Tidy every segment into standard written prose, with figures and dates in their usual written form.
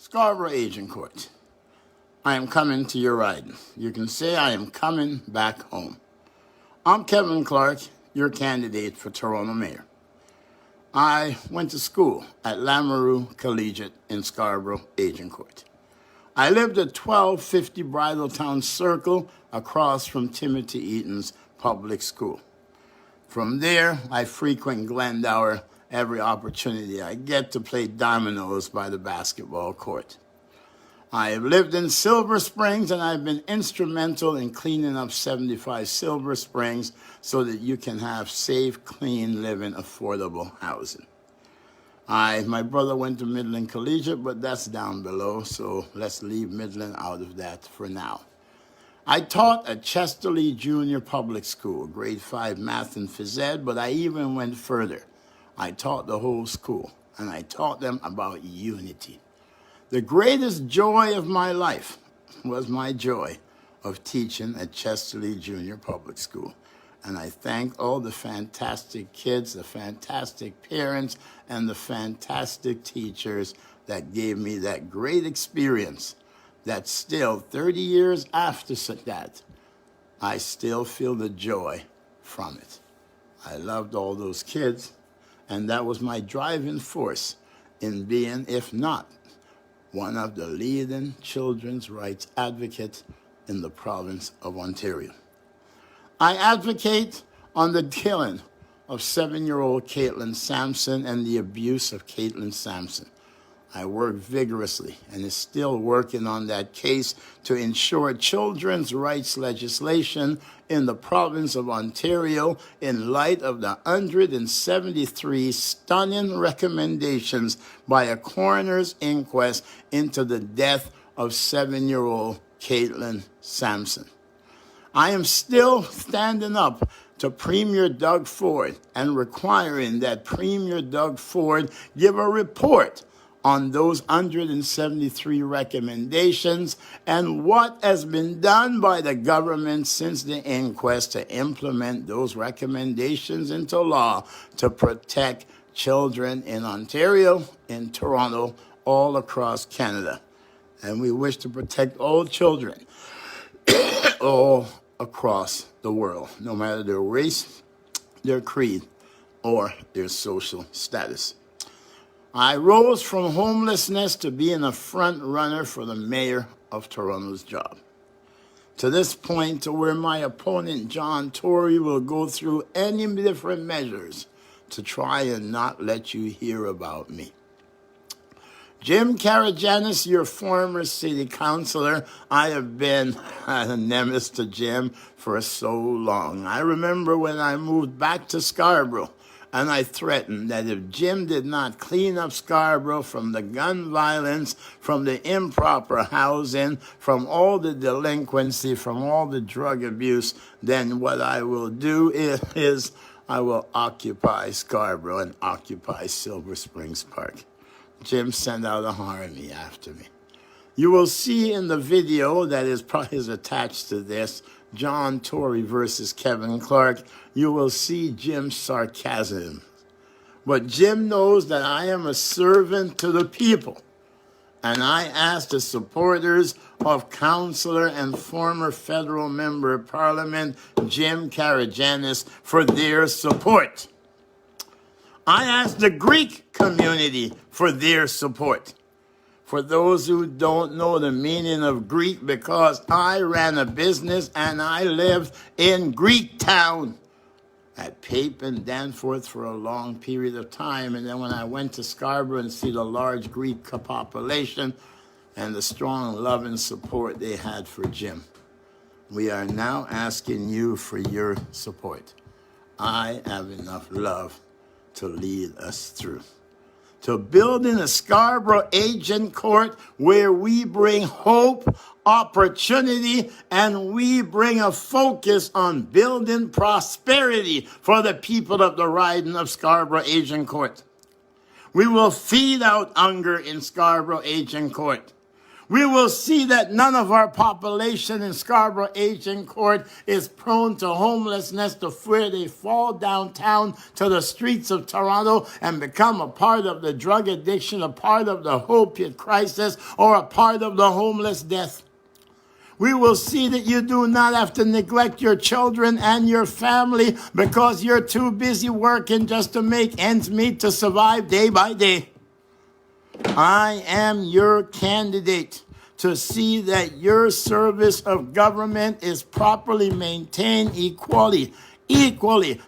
Scarborough, Agincourt. I am coming to your riding. You can say I am coming back home. I'm Kevin Clarke, your candidate for Toronto Mayor. I went to school at Mayoral Collegiate in Scarborough, Agincourt. I lived at 1250 Bridletown Circle across from Timothy Eaton's public school. From there, I frequent Glendower every opportunity I get to play dominoes by the basketball court. I have lived in Silver Springs, and I've been instrumental in cleaning up 75 Silver Springs so that you can have safe, clean living, affordable housing. My brother went to Midland Collegiate, but that's down below, so let's leave Midland out of that for now. I taught at Chesterley Junior Public School, grade 5 math and phys ed, but I even went further. I taught the whole school, and I taught them about unity. The greatest joy of my life was my joy of teaching at Chesterley Junior Public School. And I thank all the fantastic kids, the fantastic parents, and the fantastic teachers that gave me that great experience that still, 30 years after that, I still feel the joy from it. I loved all those kids, and that was my driving force in being, if not, one of the leading children's rights advocates in the province of Ontario. I advocate on the killing of 7-year-old Caitlin Sampson and the abuse of Caitlin Sampson. I work vigorously and is still working on that case to ensure children's rights legislation in the province of Ontario in light of the 173 stunning recommendations by a coroner's inquest into the death of 7-year-old Caitlin Sampson. I am still standing up to Premier Doug Ford and requiring that Premier Doug Ford give a report on those 173 recommendations and what has been done by the government since the inquest to implement those recommendations into law to protect children in Ontario, in Toronto, all across Canada. And we wish to protect all children all across the world, no matter their race, their creed, or their social status. I rose from homelessness to being a front runner for the mayor of Toronto's job. To this point, to where my opponent, John Tory, will go through any different measures to try and not let you hear about me. Jim Karajanis, your former city councillor, I have been a nemesis to Jim for so long. I remember when I moved back to Scarborough, and I threatened that if Jim did not clean up Scarborough from the gun violence, from the improper housing, from all the delinquency, from all the drug abuse, then what I will do is I will occupy Scarborough and occupy Silver Springs Park. Jim sent out an army after me. You will see in the video that is attached to this, John Tory versus Kevin Clarke, you will see Jim's sarcasm. But Jim knows that I am a servant to the people. And I ask the supporters of Councillor and former federal member of Parliament, Jim Karajanis, for their support. I ask the Greek community for their support. For those who don't know the meaning of Greek, because I ran a business and I lived in Greek town at Pape and Danforth for a long period of time. And then when I went to Scarborough and see the large Greek population and the strong love and support they had for Jim, we are now asking you for your support. I have enough love to lead us through. To build in a Scarborough Agincourt where we bring hope, opportunity, and we bring a focus on building prosperity for the people of the riding of Scarborough Agincourt. We will feed out hunger in Scarborough Agincourt. We will see that none of our population in Scarborough, Agincourt is prone to homelessness to where they fall downtown to the streets of Toronto and become a part of the drug addiction, a part of the opiate crisis, or a part of the homeless death. We will see that you do not have to neglect your children and your family because you're too busy working just to make ends meet to survive day by day. I am your candidate to see that your service of government is properly maintained equally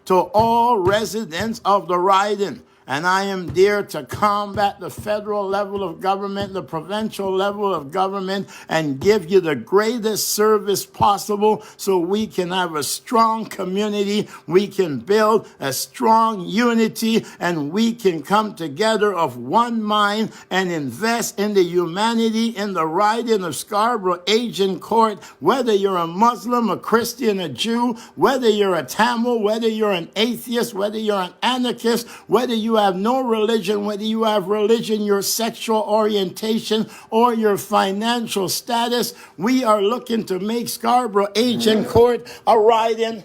to all residents of the riding. And I am there to combat the federal level of government, the provincial level of government, and give you the greatest service possible so we can have a strong community, we can build a strong unity, and we can come together of one mind and invest in the humanity in the riding of Scarborough, Agincourt, whether you're a Muslim, a Christian, a Jew, whether you're a Tamil, whether you're an atheist, whether you're an anarchist, whether you have no religion, whether you have religion, your sexual orientation, or your financial status. We are looking to make Scarborough, Agincourt a riding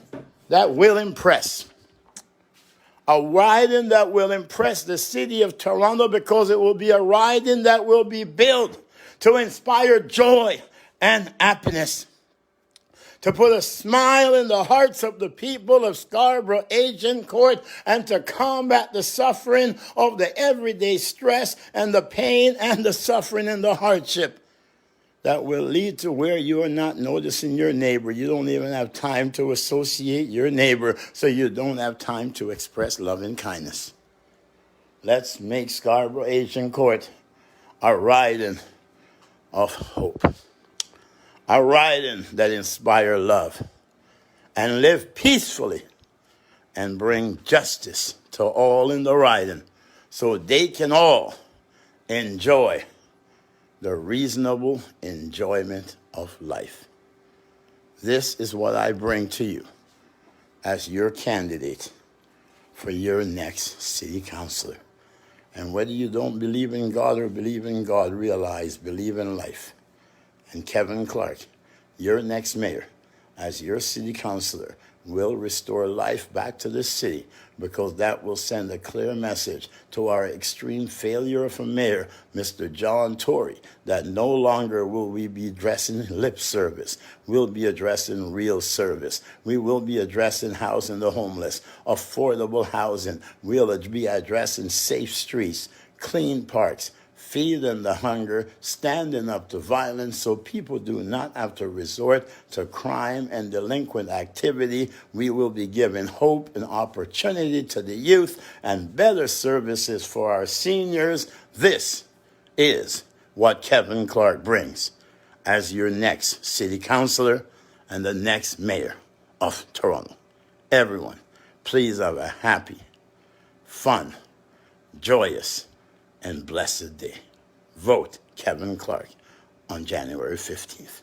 that will impress. A riding that will impress the city of Toronto because it will be a riding that will be built to inspire joy and happiness, to put a smile in the hearts of the people of Scarborough, Agincourt, and to combat the suffering of the everyday stress and the pain and the suffering and the hardship that will lead to where you are not noticing your neighbor. You don't even have time to associate your neighbor, so you don't have time to express love and kindness. Let's make Scarborough, Agincourt a riding of hope. A riding that inspire love and live peacefully and bring justice to all in the riding so they can all enjoy the reasonable enjoyment of life. This is what I bring to you as your candidate for your next city councillor. And whether you don't believe in God or believe in God, believe in life. And Kevin Clarke, your next mayor, as your city councillor, will restore life back to the city because that will send a clear message to our extreme failure of a mayor, Mr. John Tory, that no longer will we be addressing lip service. We'll be addressing real service. We will be addressing housing the homeless, affordable housing. We'll be addressing safe streets, clean parks, feeding the hunger, standing up to violence so people do not have to resort to crime and delinquent activity. We will be giving hope and opportunity to the youth and better services for our seniors. This is what Kevin Clarke brings as your next city councillor and the next mayor of Toronto. Everyone, please have a happy, fun, joyous, and blessed day. Vote Kevin Clarke on January 15th.